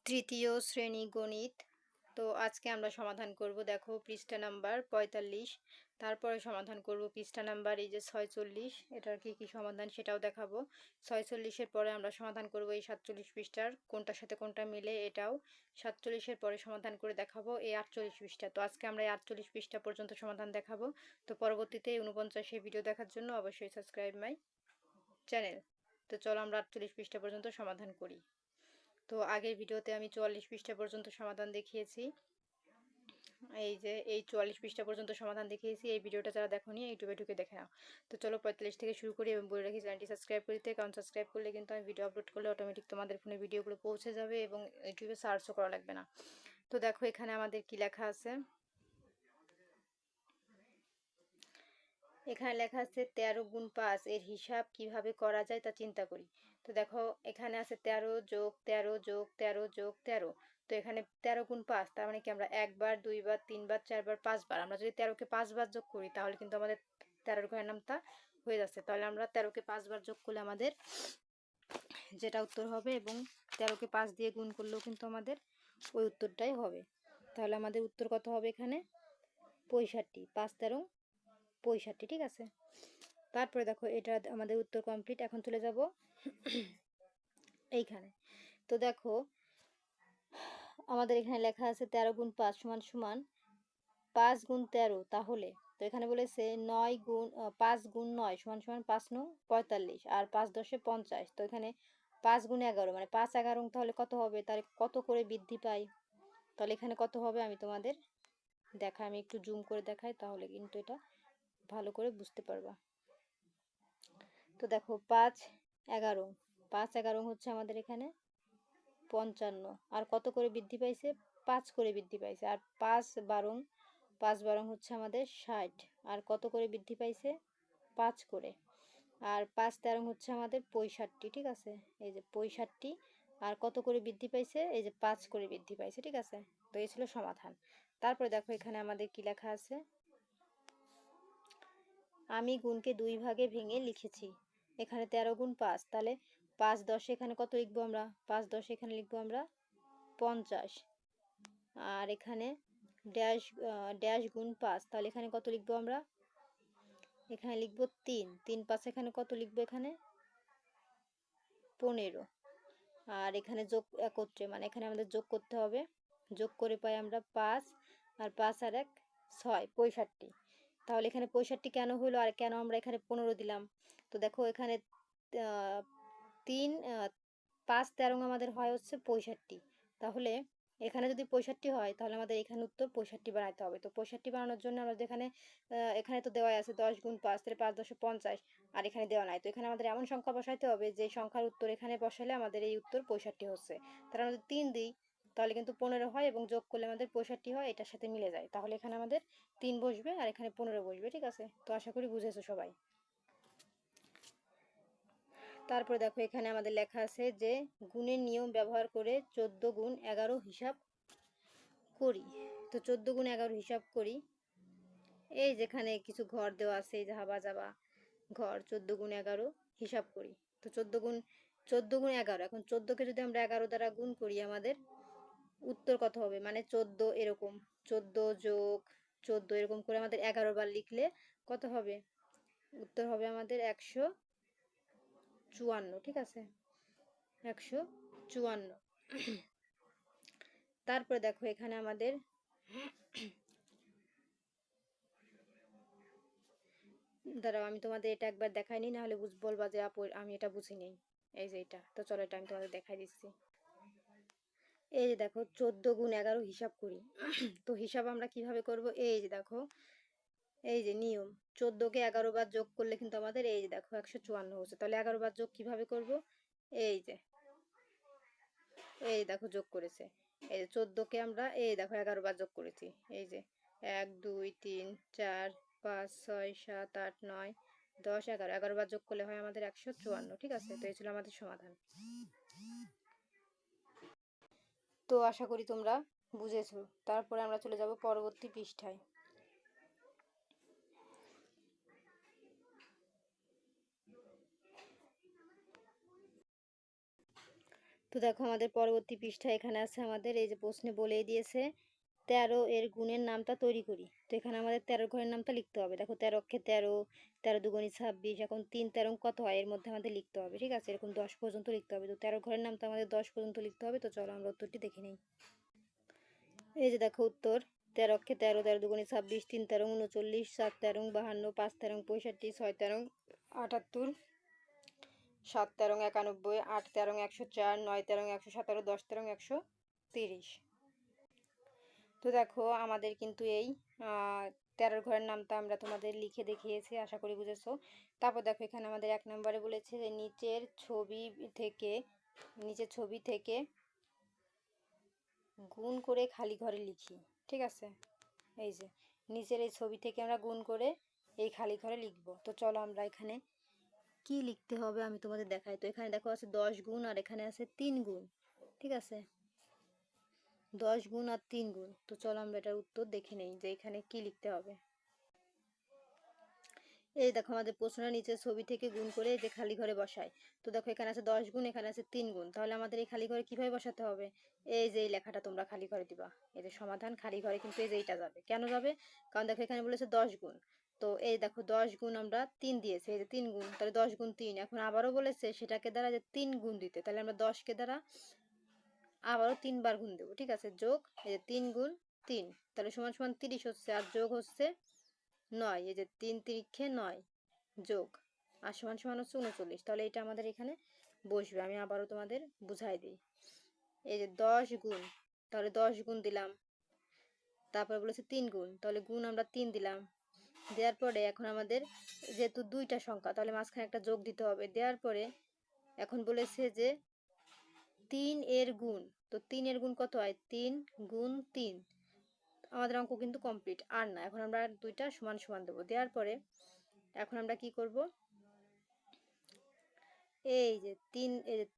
তৃতীয় শ্রেণী গণিত। তো আজকে আমরা সমাধান করব, দেখো পৃষ্ঠা নাম্বার ৪৫, তারপরে সমাধান করব পৃষ্ঠা নাম্বার এই যে ৪৬। এটার কি সমাধান সেটাও দেখাবো। ৪৬-এর পরে আমরা সমাধান করব এই ৪৭ পৃষ্ঠার কোনটার সাথে কোনটা মিলে, এটাও ৪৭-এর পরে সমাধান করে দেখাবো এই ৪৮ পৃষ্ঠা। তো আজকে আমরা এই ৪৮ পৃষ্ঠা পর্যন্ত সমাধান দেখাবো। তো পরবর্তীতে ৪৯ ভিডিও দেখার জন্য অবশ্যই সাবস্ক্রাইব মাই চ্যানেল। তো চলো আমরা ৪৮ পৃষ্ঠা পর্যন্ত সমাধান করি। তো আগের ভিডিওতে আমি ৪৪ পৃষ্ঠা পর্যন্ত সমাধান দেখিয়েছি। এই যে এই ৪৪ পৃষ্ঠা পর্যন্ত সমাধান দেখিয়েছি। এই ভিডিওটা যারা দেখোনি ইউটিউবে ঢুকে দেখে নাও। তো চলো ৪৫ থেকে শুরু করি এবং বলে রাখি চ্যানেলটি সাবস্ক্রাইব করতে, কারণ সাবস্ক্রাইব করলে কিন্তু আমি ভিডিও আপলোড করলে অটোমেটিক তোমাদের ফোনে ভিডিওগুলো পৌঁছে যাবে এবং ইউটিউবে সার্চও করা লাগবে না। তো দেখো এখানে আমাদের কি লেখা আছে। এখানে লেখা আছে ১৩ গুণ ৫ এর হিসাব কিভাবে করা যায় তা চিন্তা করি। তো দেখো এখানে আছে ১৩ যোগ ১৩ যোগ ১৩ যোগ ১৩। তো এখানে ১৩ গুণ ৫, তার মানে কি আমরা একবার, দুইবার, তিনবার, চারবার, পাঁচবার, আমরা যদি ১৩-কে ৫ বার যোগ করি তাহলে কিন্তু আমাদের ১৩ ঘরের নামটা হয়ে যাচ্ছে। তাহলে আমরা ১৩-কে ৫ বার যোগ করলে আমাদের যেটা উত্তর হবে, এবং ১৩-কে ৫ দিয়ে গুণ করলেও কিন্তু আমাদের ওই উত্তরটাই হবে। তাহলে আমাদের উত্তর কত হবে এখানে? ৬৫। ৫ ১৩ ৬৫, ঠিক আছে। তারপরে দেখো এটা আমাদের উত্তর কমপ্লিট। এখন চলে যাব এইখানে। তো দেখো আমাদের এখানে লেখা আছে ১৩ গুণ ৫ সমান সমান ৫ গুণ ১৩। তাহলে তো এখানে বলেছে ৫ গুণ ৯ সমান সমান ৫ নং ৪৫ আর ৫ দশে ৫০। তো এখানে ৫ গুণ ১১ মানে ৫ ১১ তাহলে কত হবে, তাহলে কত করে বৃদ্ধি পাই, তাহলে এখানে কত হবে আমি তোমাদের দেখাই, আমি একটু জুম করে দেখাই, তাহলে কিন্তু এটা ভালো করে বুঝতে পারবা। তো দেখো ৫ ১১, ৫ ১১ হচ্ছে আমাদের এখানে ৫৫, আর কত করে বৃদ্ধি পাইছে, ৫ করে বৃদ্ধি পাইছে, আর ৫ ১২ হচ্ছে আমাদের ৬০, আর কত করে বৃদ্ধি পাইছে, ৫ করে, আর ৫ ১৩ হচ্ছে আমাদের ৬৫, ঠিক আছে। এই যে ৬৫, আর কত করে বৃদ্ধি পাইছে, এই যে ৫ করে বৃদ্ধি পাইছে, ঠিক আছে। তো এই ছিল সমাধান। তারপরে দেখো এখানে আমাদের কি লেখা আছে, আমি গুণকে ২ ভাগে ভেঙে লিখেছি। এখানে ১৩ গুণ ৫, তাহলে ৫ ১০ এখানে কত লিখবো আমরা, ৫ ১০ এখানে লিখবো আমরা ৫০, আর এখানে ড্যাশ গুণ ৫, তাহলে এখানে কত লিখবো আমরা, এখানে লিখবো ৩, ৩ ৫ এখানে কত লিখবো, এখানে ১৫, আর এখানে যোগ একত্রে মানে এখানে আমাদের যোগ করতে হবে, যোগ করে পাই আমরা ৫, আর ৫ আর ১ ৬, ৬৫। তাহলে এখানে ৬৫ কেন হলো আর কেন আমরা এখানে ১৫ দিলাম। তো দেখো এখানে ৩ ৫ ১৩ আমাদের হয় হচ্ছে ৬৫। তাহলে এখানে যদি ৬৫ হয় তাহলে আমাদের এখানে উত্তর ৬৫ বানাইতে হবে। তো ৬৫ বানানোর জন্য আমরা যেখানে এখানে তো দেওয়াই আছে ১০ গুণ ৫, তাহলে ৫ ১০ ৫০, আর এখানে দেওয়া নাই। তো এখানে আমাদের এমন সংখ্যা বসাইতে হবে যে সংখ্যার উত্তর এখানে বসালে আমাদের এই উত্তর ৬৫ হচ্ছে। তাহলে আমরা যদি ৩ দিই তাহলে কিন্তু ১৫ হয়, এবং যোগ করলে আমাদের ৬৫ হয়, এটার সাথে মিলে যায়। তাহলে এখানে আমাদের ৩ বসবে আর এখানে ১৫ বসবে, ঠিক আছে। তো আশা করি বুঝেছো সবাই। তারপরে দেখো এখানে আমাদের লেখা আছে যে গুণের নিয়ম ব্যবহার করে ১৪ গুণ ১১ হিসাব করি। তো ১৪ গুণ ১১ হিসাব করি, এই যেখানে কিছু ঘর দেওয়া আছে, এই যে হাবা যাবা ঘর, ১৪ গুণ ১১ হিসাব করি। তো ১৪ গুণ ১১, এখন ১৪-কে যদি আমরা ১১ দ্বারা গুণ করি আমাদের উত্তর কত হবে, মানে ১৪ এরকম ১৪ যোগ ১৪ এরকম করে আমাদের ১১ বার লিখলে কত হবে, উত্তর হবে আমাদের ১৫৪, ঠিক আছে, ১৫৪। তারপরে দেখো এখানে আমাদের দাঁড়াও আমি তোমাদের এটা একবার দেখাই নিই, নাহলে বলবা যে আপু আমি এটা বুঝি নেই। এই যে এটা, তো চলো এটা আমি তোমাদের দেখাই দিচ্ছি। এই যে দেখো ১৪ গুণ ১১ হিসাব করি। তো হিসাব আমরা কিভাবে করব, এই যে দেখো এই যে নিয়ম, ১৪-কে ১১ বার যোগ করলে কিন্তু আমাদের এই যে দেখো ১৫৪ হচ্ছে। তাহলে ১১ বার যোগ কিভাবে করব, এই যে এই দেখো যোগ করেছে, এই যে ১৪-কে আমরা এই দেখো ১১ বার যোগ করেছি, এই যে ১ ২ ৩ ৪ ৫ ৬ ৭ ৮ ৯ ১০ ১১, ১১ বার যোগ করলে হয় আমাদের ১৫৪, ঠিক আছে। তো এই ছিল আমাদের সমাধান। তো আশা করি তোমরা বুঝেছো। তারপরে আমরা চলে যাব পরবর্তী পৃষ্ঠায়। তো দেখো আমাদের পরবর্তী পৃষ্ঠা এখানে আছে আমাদের এই যে প্রশ্নে বলেই দিয়েছে 13 এর গুণের নামটা তৈরি করি। তো এখানে আমাদের 13 ঘরের নামটা লিখতে হবে। দেখো 13 অক্ষে 13, 13 দুগুণে 26, এখন 3 13 কত হয় এর মধ্যে আমাদের লিখতে হবে। ঠিক আছে, এরকম 10 পর্যন্ত লিখতে হবে। তো 13 ঘরের নামটা আমাদের 10 পর্যন্ত লিখতে হবে। তো চলো আমরা উত্তরটি দেখে নিই। এই যে দেখো উত্তর 13 অক্ষে 13, 13 দুগুণে 26, 3 13 39, 7 13 52, 5 13 65, 6 13 78, 7 13 91, 8 13 104, 9 13 117, 10 13 130। তো দেখো আমাদের কিন্তু এই 13 ঘরের নামটা আমরা তোমাদের লিখে দেখিয়েছি, আশা করি বুঝেছো। তারপর দেখো এখানে আমাদের 1 নম্বরে বলেছে যে নিচের ছবি থেকে গুণ করে খালি ঘরে লিখি। ঠিক আছে, এই যে নিচের এই ছবি থেকে আমরা গুণ করে এই খালি ঘরে লিখব। তো চলো আমরা এখানে কি লিখতে হবে আমি তোমাদের দেখাই। তো এখানে দেখো আছে 10 গুণ আর এখানে আছে 3 গুণ। ঠিক আছে, 10 গুণ আর 3 গুণ। তো চলো আমরা এটার উত্তর দেখে নেই যে এখানে কি লিখতে হবে। এই দেখো আমাদের প্রশ্নের নিচে ছবি থেকে গুণ করে এই যে খালি ঘরে বসায়। তো দেখো এখানে আছে 10 গুণ, এখানে আছে 3 গুণ, তাহলে আমাদের এই খালি ঘরে কিভাবে বসাতে হবে? এই যে এই লেখাটা তোমরা খালি ঘরে দিবা, এই যে সমাধান খালি ঘরে কিন্তু এই যে এইটা যাবে। কেন যাবে? কারণ দেখো এখানে বলেছে 10 গুণ, তো এই দেখো 10 গুণ আমরা 3 দিয়েছে, এই যে 3 গুণ, তাহলে 10 গুণ 3। এখন আবারও বলেছে সেটাকে দ্বারা যে 3 গুণ দিতে, তাহলে আমরা 10 কে দ্বারা আবারও 3 বার গুণ দেবো। ঠিক আছে, যোগ এই যে 3 গুণ 3, তাহলে সমান সমান 30 হচ্ছে, আর যোগ হচ্ছে 9, এই যে 3 তিরিক্ষে 9, যোগ আর সমান সমান হচ্ছে 39। তাহলে এটা আমাদের এখানে বসবে। আমি আবারও তোমাদের বুঝাই দিই। এই যে 10 গুণ, তাহলে 10 গুণ দিলাম, তারপরে বলেছে 3 গুণ, তাহলে গুণ আমরা 3 দিলাম। দেওয়ার পরে এখন আমাদের যেহেতু দুইটা সংখ্যা, তাহলে মাঝখানে একটা যোগ দিতে হবে। দেওয়ার পরে এখন বলেছে যে 3 এর গুণ, তো 3 এর গুণ কত হয়? 3 গুণ 3। আমাদের অঙ্ক কিন্তু কমপ্লিট, আর না, এখন আমরা দুইটা সমান সমান দেবো। দেওয়ার পরে এখন আমরা কি করব? এই যে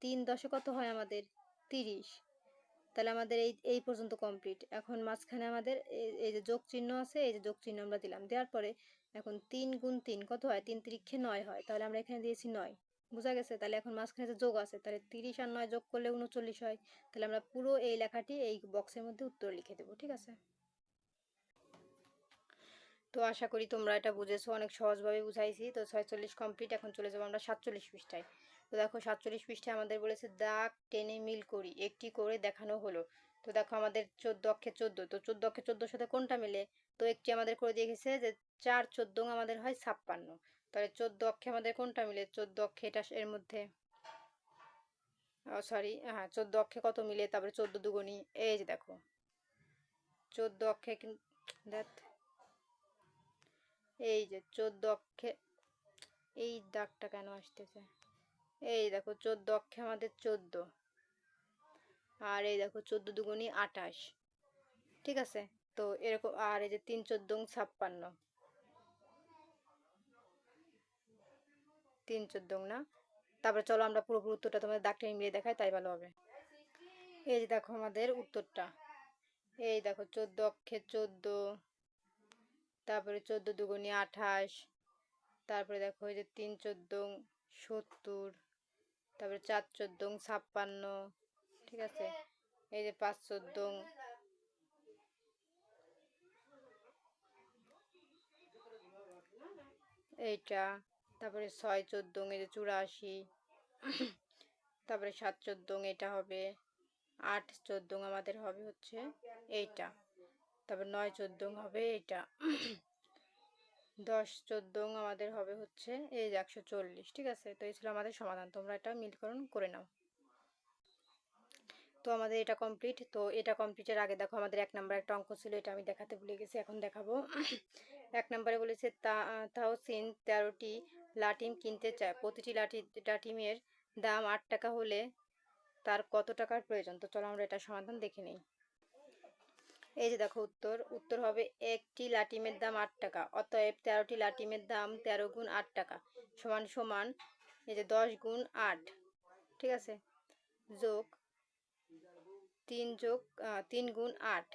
3 দশে কত হয় আমাদের? 30। তাহলে আমাদের এই পর্যন্ত কমপ্লিট। এখন মাঝখানে আমাদের এই যে যোগ চিহ্ন আছে, এই যে যোগ চিহ্ন আমরা দিলাম। দেওয়ার পরে এখন 3 গুণ 3 কত হয়? 3 তিরিক্ষে 9 হয়, তাহলে আমরা এখানে দিয়েছি 9। বোঝা গেছে? তাহলে এখন মাঝখানে যে যোগ আছে, তাহলে 30 আর 9 যোগ করলে 39 হয়। তাহলে আমরা পুরো এই লেখাটি এই বক্সের মধ্যে উত্তর লিখে দেবো। ঠিক আছে, তো আশা করি তোমরা এটা বুঝেছো, অনেক সহজভাবে বুঝাইছি। তো 46 কমপ্লিট, এখন চলে যাবো আমরা 47 পৃষ্ঠায়। তো দেখো 47 পৃষ্ঠায় আমাদের বলেছে দাগ টেনে মিল করি, একটি করে দেখানো হলো। তো দেখো আমাদের 14 অক্ষে 14, তো 14 অক্ষে 14 সাথে কোনটা মিলে? তো একটি আমাদের করে দিয়েছে যে 4 14 আমাদের হয় 56। তাহলে 14 অক্ষে আমাদের কোনটা মিলে? 14 অক্ষে এটা এর মধ্যে, সরি, হ্যাঁ 14 অক্ষে কত মিলে? তারপরে 14 দুগুণী, এই যে দেখো 14 অক্ষে দেখ, এই যে 14 অক্ষে, এই দাগটা কেন আসতেছে? এই দেখো 14 অক্ষে আমাদের 14, আর এই দেখো 14 দুগুণী 28। ঠিক আছে, তো এরকম, আর এই যে 3 14 56, 3 14 না। তারপরে চলো আমরা পুরোপুরি উত্তরটা তোমাদের দাগটা মিলিয়ে দেখাই, তাই ভালো হবে। এই যে দেখো আমাদের উত্তরটা, এই দেখো 14 অক্ষে 14, তারপরে 14 দুগুণী 28, তারপরে দেখো এই যে 3 14 70, তারপরে 4 14 56। ঠিক আছে, এই যে 5 14, এইটা, তারপরে 6 14 এই যে 84, তারপরে 7 14 এটা হবে, 8 14 আমাদের হবে হচ্ছে এইটা, তারপর 9 14 হবে এইটা, 10 14 আমাদের হবে হচ্ছে এই যে 140। ঠিক আছে, তো এই ছিল আমাদের সমাধান, তোমরা এটা মিলকরণ করে নাও। তো আমাদের এটা কমপ্লিট। তো এটা কমপ্লিটের আগে দেখো আমাদের 1 নাম্বার একটা অঙ্ক ছিল, এটা আমি দেখাতে ভুলে গেছি, এখন দেখাবো। 1 নাম্বারে বলেছে তাহসিন 13টি লাটিম কিনতে চায়, প্রতিটি লাটিমের দাম 8 টাকা হলে তার কত টাকার প্রয়োজন? তো চলো আমরা এটা সমাধান দেখে নিই। এই যে দেখো উত্তর হবে একটি লাটিমের দাম 8 টাকা, অতএব 13টি লাটিমের দাম 13 গুণ 8 টাকা সমান সমান এই যে 10 গুণ 8। ঠিক আছে, যোগ 3 গুণ 8।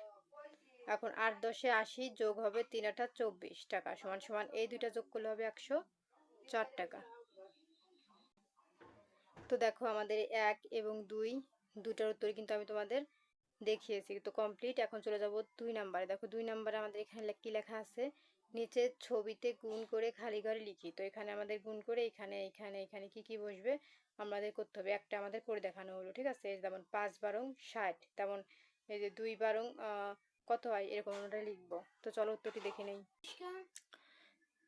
এখন 8 10 80, যোগ হবে 3 8 24 টাকা সমান সমান এই দুইটা যোগ করলে হবে 104 টাকা। তো দেখো আমাদের 1 এবং 2 দুটার উত্তর কিন্তু আমি তোমাদের দেখিয়েছি। তো কমপ্লিট। এখন চলে যাব 2 নাম্বারে। দেখো 2 নাম্বারে আমাদের এখানে কি লেখা আছে, নিচে ছবিতে গুণ করে খালি ঘরে লিখি। তো এখানে আমাদের গুণ করে এখানে এখানে এখানে কি কি বসবে আমাদের করতে হবে, একটা আমাদের করে দেখানো হলো। ঠিক আছে, যেমন 5 বারং 60, তেমন এই যে 2 বারং কত হয় এরকম আমরা লিখবো। তো চলো উত্তরটি দেখে নেই।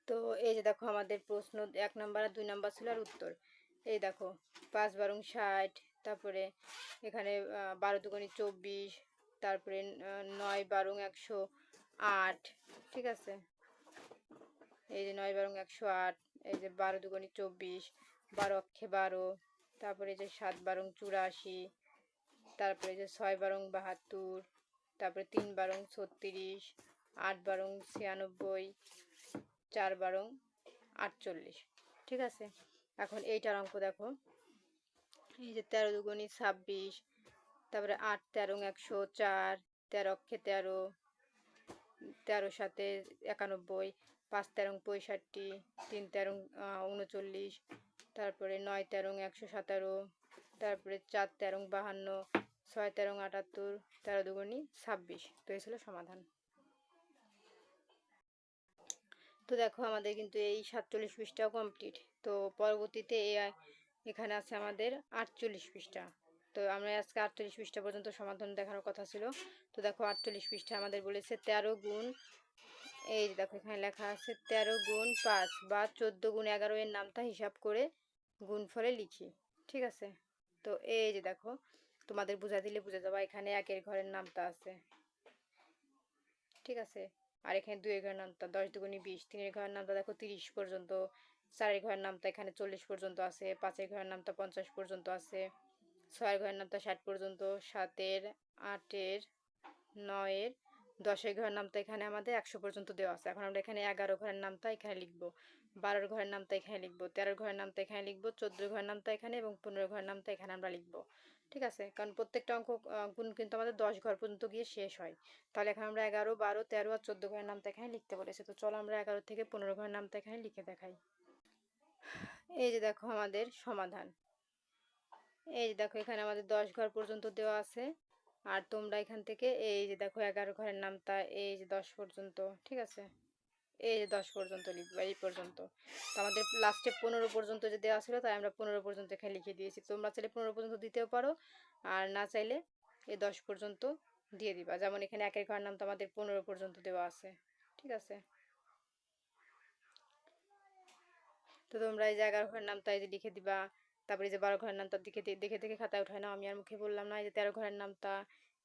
তো এই যে দেখো আমাদের প্রশ্ন 1 নাম্বার আর 2 নাম্বার ছিল আর উত্তর। এই দেখো 5 বারং 60, তারপরে এখানে 12 দুগুণে 24, তারপরে 9 বারং 108। ঠিক আছে, এই যে 9 বারং 108, এই যে 12 দুগুণে 24, 12 অক্ষে 12, তারপরে এই যে 7 বারং 84, তারপরে যে 6 বারং 72, তারপরে 3 বারং 36, 8 বারং 96, 4 বারং 48। ঠিক আছে, এখন এইটার অঙ্ক দেখো। এই যে 13 দুগুণে 26, তারপরে 8 13 104, 13 অক্ষে 13, 13 সাথে 91, 5 13 65, 3 13 39, তারপরে 9 13 117, তারপরে 4 13 52, 6 13 78, 13 দুগুণে 26। তো এই ছিল সমাধান। তো দেখো আমাদের কিন্তু এই 47 পৃষ্ঠাও কমপ্লিট। তো পরবর্তীতে এখানে আছে আমাদের 48 পৃষ্ঠা। তো আমরা আজকে 48 পৃষ্ঠা পর্যন্ত সমাধান দেখানোর কথা ছিল। তো দেখো 48 পৃষ্ঠা আমাদের বলেছে 13 গুণ, এই যে দেখো এখানে লেখা আছে 13 গুণ 5 বা 14 গুণ 11 এর নামটা হিসাব করে গুণফলে লিখি। ঠিক আছে, তো এই যে দেখো তোমাদের বুঝা দিলে বুঝে যাবা, এখানে একের ঘরের নামটা আছে। ঠিক আছে, আর এখানে 2 এর ঘরের নামটা 10 দুগুণে 20, 3 এর ঘরের নামটা দেখো 30 পর্যন্ত, 4 এর ঘরের নামটা এখানে 40 পর্যন্ত আছে, 5 এর ঘরের নামটা 50 পর্যন্ত আছে, 6 এর ঘরের নামটা 60 পর্যন্ত, 7 এর, 8 এর, 9 এর, 10 এর ঘরের নামটা এখানে আমাদের 100 পর্যন্ত দেওয়া আছে। এখন আমরা এখানে 11 ঘরের নামটা এখানে লিখবো, 12 ঘরের নামটা এখানে লিখবো, 13 ঘরের নামটা এখানে লিখবো, 14 ঘরের নামটা এখানে এবং 15 ঘরের নামটা এখানে আমরা লিখবো। ঠিক আছে, কারণ প্রত্যেকটা অঙ্ক গুণ কিন্তু আমাদের 10 ঘর পর্যন্ত গিয়ে শেষ হয়। তাহলে এখন আমরা 11 12 13 আর 14 ঘরের নামটা এখানে লিখতে বলেছে। তো চলো আমরা 11 থেকে 15 ঘরের নামটা এখানে লিখে দেখাই। এই যে দেখো আমাদের সমাধান। এই যে দেখো এখানে আমাদের 10 ঘর পর্যন্ত দেওয়া আছে, আর তোমরা এখান থেকে এই যে দেখো 11 ঘরের নামটা এই যে 10 পর্যন্ত। ঠিক আছে, এই যে 10 পর্যন্ত লিখবা, এই পর্যন্ত। তো আমাদের লাস্টে 15 পর্যন্ত যে দেওয়া ছিল তাই আমরা 15 পর্যন্ত এখানে লিখে দিয়েছি। তোমরা চাইলে 15 পর্যন্ত দিতেও পারো, আর না চাইলে এই 10 পর্যন্ত দিয়ে দিবা। যেমন এখানে একের ঘরের নাম তো আমাদের 15 পর্যন্ত দেওয়া আছে। ঠিক আছে, তো তোমরা এই যে 11 ঘরের নামটা এই যে লিখে দিবা। তারপরে এই যে 12 ঘরের নামটা দেখে দেখে দেখে খাতায় উঠায় নাও, আমি আর মুখে বললাম না। এই যে 13 ঘরের নামটা,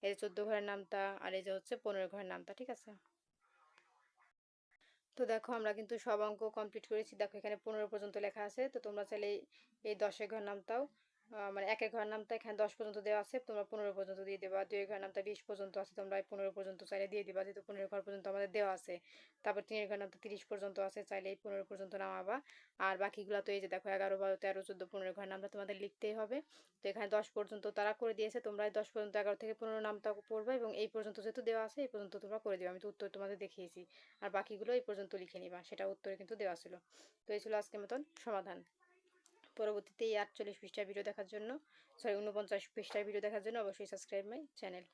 এই যে 14 ঘরের নামটা, আর এই যে হচ্ছে 15 ঘরের নামটা। ঠিক আছে, তো দেখো আমরা কিন্তু সব অঙ্ক কমপ্লিট করেছি। দেখো এখানে 15 পর্যন্ত লেখা আছে। তো তোমরা চাইলে এই 10 এর ঘর নামটাও মানে একের ঘর নামটা এখানে 10 পর্যন্ত দেওয়া আছে, তোমরা 15 পর্যন্ত দিয়ে দেবা। 2 এর ঘর নামটা 20 পর্যন্ত আছে, তোমরা 15 পর্যন্ত চাইলে দিয়ে দিবা, যেহেতু 15 ঘর পর্যন্ত আমাদের দেওয়া আছে। তারপর 3 এর ঘর নামটা 30 পর্যন্ত আছে, চাইলে এই 15 পর্যন্ত নামাবা। আর বাকিগুলো তো এই যে দেখো 11 12 13 14 15 ঘর নামটা তোমাদের লিখতেই হবে। তো এখানে 10 পর্যন্ত তারা করে দিয়েছে, তোমরা 10 পর্যন্ত 11 থেকে 15 নামটা পড়বে এবং এই পর্যন্ত যেহেতু দেওয়া আছে এই পর্যন্ত তোমরা করে দিবে। আমি তো উত্তর তোমাদের দেখিয়েছি, আর বাকিগুলো এই পর্যন্ত লিখে নিবা, সেটা উত্তরে কিন্তু দেওয়া ছিল। তো এই ছিল আজকের মতন সমাধান। পরবর্তীতে এই 48 পৃষ্ঠার ভিডিও দেখার জন্য, 49 পৃষ্ঠার ভিডিও দেখার জন্য অবশ্যই সাবস্ক্রাইব মাই চ্যানেল।